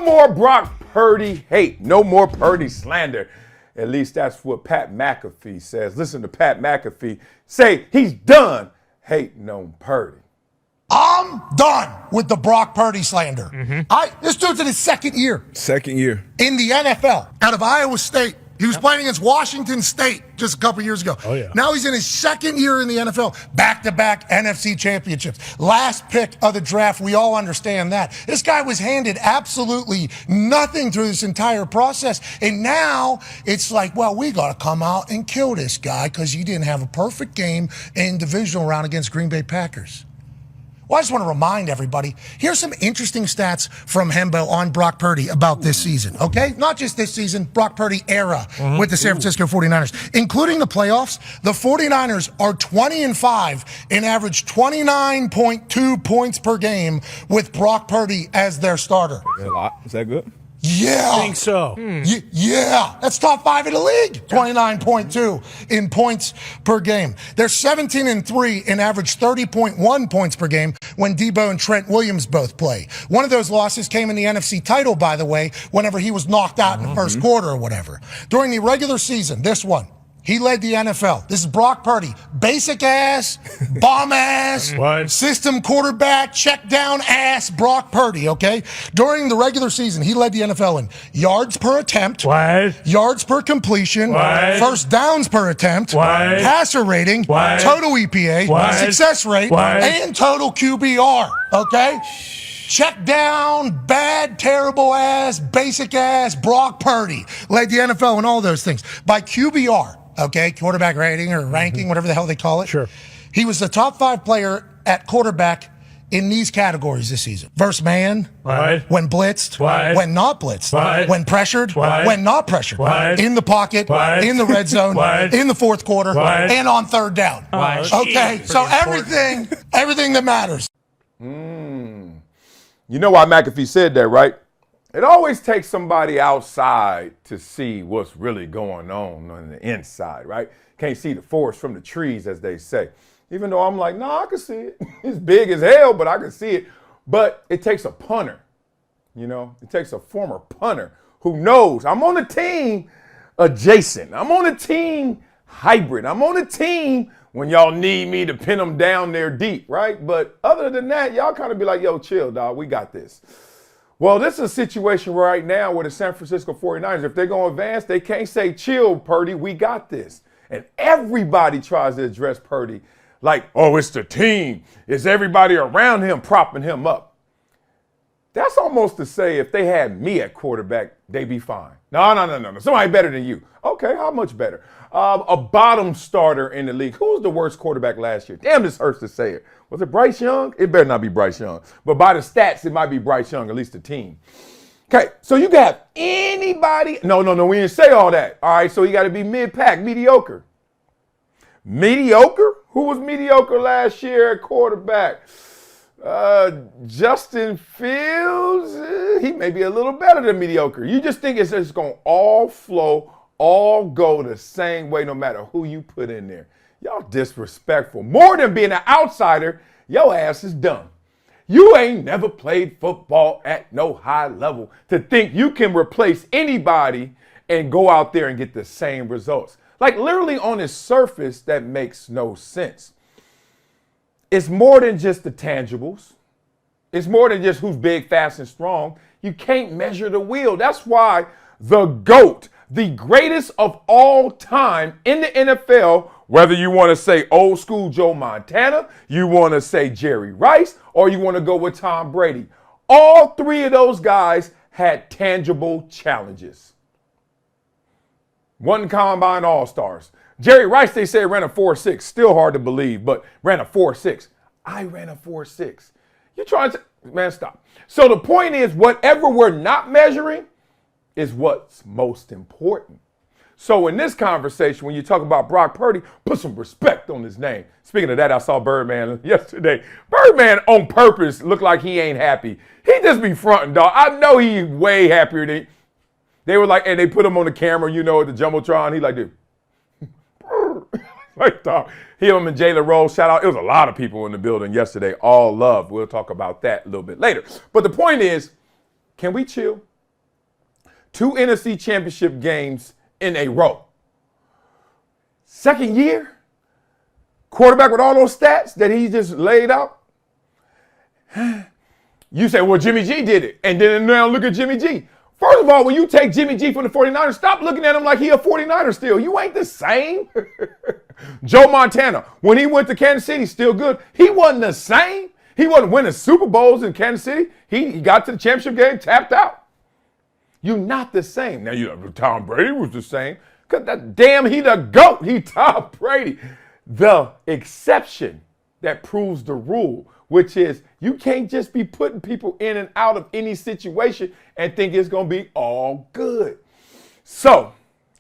No more Brock Purdy hate. No more Purdy slander. At least that's what Pat McAfee says. Listen to Pat McAfee say he's done hating on Purdy. I'm done with the Brock Purdy slander. This dude's in his second year. Second year. In the NFL, out of Iowa State. He was playing against Washington State just a couple years ago. Oh, yeah. Now he's in his second year in the NFL. Back-to-back NFC championships. Last pick of the draft. We all understand that. This guy was handed absolutely nothing through this entire process. And now it's like, well, we got to come out and kill this guy because he didn't have a perfect game in divisional round against Green Bay Packers. Well, I just want to remind everybody, here's some interesting stats from Hembo on Brock Purdy about this season, okay? Not just this season, Brock Purdy era with the San Francisco 49ers. Including the playoffs, the 49ers are 20-5 and average 29.2 points per game with Brock Purdy as their starter. That's a lot. Is that good? Yeah. I think so. Yeah. That's top 5 in the league. 29.2 in points per game. They're 17-3 and average 30.1 points per game when Debo and Trent Williams both play. One of those losses came in the NFC title, by the way, whenever he was knocked out in the first quarter or whatever. During the regular season, this one, he led the NFL. This is Brock Purdy. Basic ass, bomb ass, system quarterback, check down ass Brock Purdy, okay? During the regular season, he led the NFL in yards per attempt, yards per completion, first downs per attempt, passer rating, total EPA, success rate, and total QBR, okay? Check down, bad, terrible ass, basic ass Brock Purdy led the NFL in all those things. By QBR, okay, quarterback rating or ranking, whatever the hell they call it. Sure. He was the top 5 player at quarterback in these categories this season. Versus man, when blitzed, when not blitzed, when pressured, when not pressured, in the pocket, in the red zone, in the fourth quarter, and on third down. Okay, so everything that matters. You know why McAfee said that, right? It always takes somebody outside to see what's really going on the inside, right? Can't see the forest from the trees, as they say. Even though I'm like, no, I can see it. It's big as hell, but I can see it. But it takes a punter, you know? It takes a former punter who knows I'm on the team adjacent. I'm on the team hybrid. I'm on the team when y'all need me to pin them down there deep, right? But other than that, y'all kind of be like, yo, chill, dog. We got this. Well, this is a situation right now where the San Francisco 49ers, if they're going to advance, they can't say, chill, Purdy, we got this. And everybody tries to address Purdy like, oh, it's the team. It's everybody around him propping him up. That's almost to say if they had me at quarterback, they'd be fine. No. Somebody better than you. Okay, how much better? A bottom starter in the league. Who was the worst quarterback last year? Damn, this hurts to say it. Was it Bryce Young? It better not be Bryce Young. But by the stats, it might be Bryce Young, at least the team. Okay, so you got anybody. No, we didn't say all that. All right, so you got to be mid-pack, mediocre. Mediocre? Who was mediocre last year at quarterback? Justin Fields? He may be a little better than mediocre. You just think it's just going to all flow, all go the same way no matter who you put in there. Y'all disrespectful. More than being an outsider, your ass is dumb. You ain't never played football at no high level to think you can replace anybody and go out there and get the same results. Like literally on its surface, that makes no sense. It's more than just the tangibles. It's more than just who's big, fast, and strong. You can't measure the wheel. That's why the GOAT, the greatest of all time in the NFL, whether you want to say old school Joe Montana, you want to say Jerry Rice, or you want to go with Tom Brady. All 3 of those guys had tangible challenges. One combine all-stars. Jerry Rice, they say, ran a 4.6. Still hard to believe, but ran a 4.6. I ran a 4.6. You trying to, man, stop. So the point is, whatever we're not measuring is what's most important. So in this conversation, when you talk about Brock Purdy, put some respect on his name. Speaking of that, I saw Birdman yesterday. Birdman on purpose looked like he ain't happy. He just be fronting, dog. I know he's way happier than they were like, and they put him on the camera, you know, at the Jumbotron. He like, dude. Like, dog. Him and Jalen Rose, shout out. It was a lot of people in the building yesterday. All love. We'll talk about that a little bit later. But the point is, can we chill? 2 NFC championship games in a row. Second year, quarterback with all those stats that he just laid out. You say, well, Jimmy G did it. And then now look at Jimmy G. First of all, when you take Jimmy G from the 49ers, stop looking at him like he a 49er still. You ain't the same. Joe Montana, when he went to Kansas City, still good. He wasn't the same. He wasn't winning Super Bowls in Kansas City. He got to the championship game, tapped out. You're not the same. Now, Tom Brady was the same. Because he the GOAT. He Tom Brady. The exception that proves the rule, which is you can't just be putting people in and out of any situation and think it's going to be all good. So,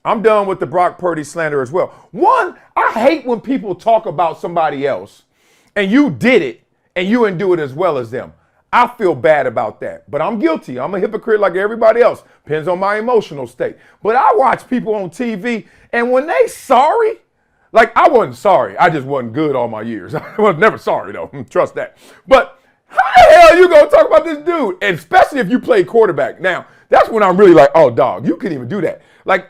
I'm done with the Brock Purdy slander as well. One, I hate when people talk about somebody else and you did it and you didn't do it as well as them. I feel bad about that, but I'm guilty. I'm a hypocrite like everybody else. Depends on my emotional state. But I watch people on TV and when they sorry, like I wasn't sorry. I just wasn't good all my years. I was never sorry though. Trust that. But how the hell are you going to talk about this dude? And especially if you play quarterback. Now, that's when I'm really like, oh, dog, you couldn't even do that. Like,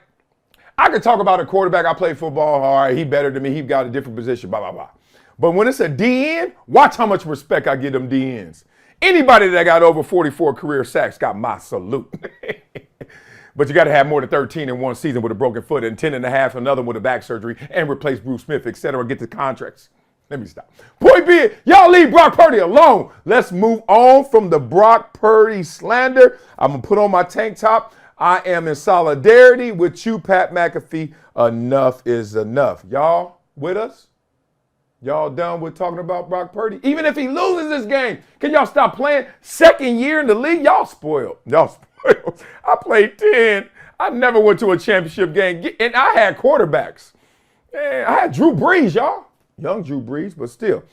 I could talk about a quarterback. I played football. All right, he better than me. He got a different position, blah, blah, blah. But when it's a DN, watch how much respect I give them DNs. Anybody that got over 44 career sacks got my salute. But you got to have more than 13 in one season with a broken foot and 10 and a half, another with a back surgery, and replace Bruce Smith, et cetera, get the contracts. Let me stop. Point being, y'all leave Brock Purdy alone. Let's move on from the Brock Purdy slander. I'm going to put on my tank top. I am in solidarity with you, Pat McAfee. Enough is enough. Y'all with us? Y'all done with talking about Brock Purdy? Even if he loses this game, can y'all stop playing? Second year in the league, y'all spoiled. Y'all spoiled. I played 10. I never went to a championship game. And I had quarterbacks. Man, I had Drew Brees, y'all. Young Drew Brees, but still.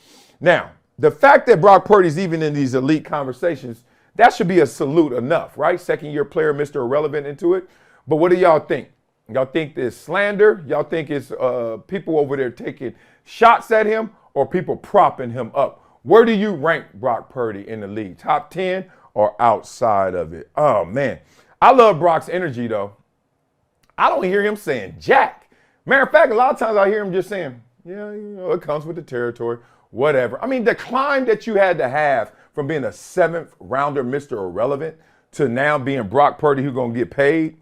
Now, the fact that Brock Purdy's even in these elite conversations, that should be a salute enough, right? Second-year player, Mr. Irrelevant into it. But what do y'all think? Y'all think this slander? Y'all think it's people over there taking shots at him or people propping him up? Where do you rank Brock Purdy in the league? Top 10 or outside of it? Oh, man. I love Brock's energy, though. I don't hear him saying jack. Matter of fact, a lot of times I hear him just saying, yeah, you know, it comes with the territory, whatever. I mean, the climb that you had to have from being a 7th rounder, Mr. Irrelevant, to now being Brock Purdy who's going to get paid.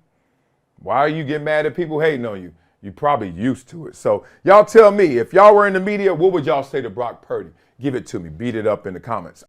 Why are you getting mad at people hating on you? You're probably used to it. So y'all tell me, if y'all were in the media, what would y'all say to Brock Purdy? Give it to me. Beat it up in the comments.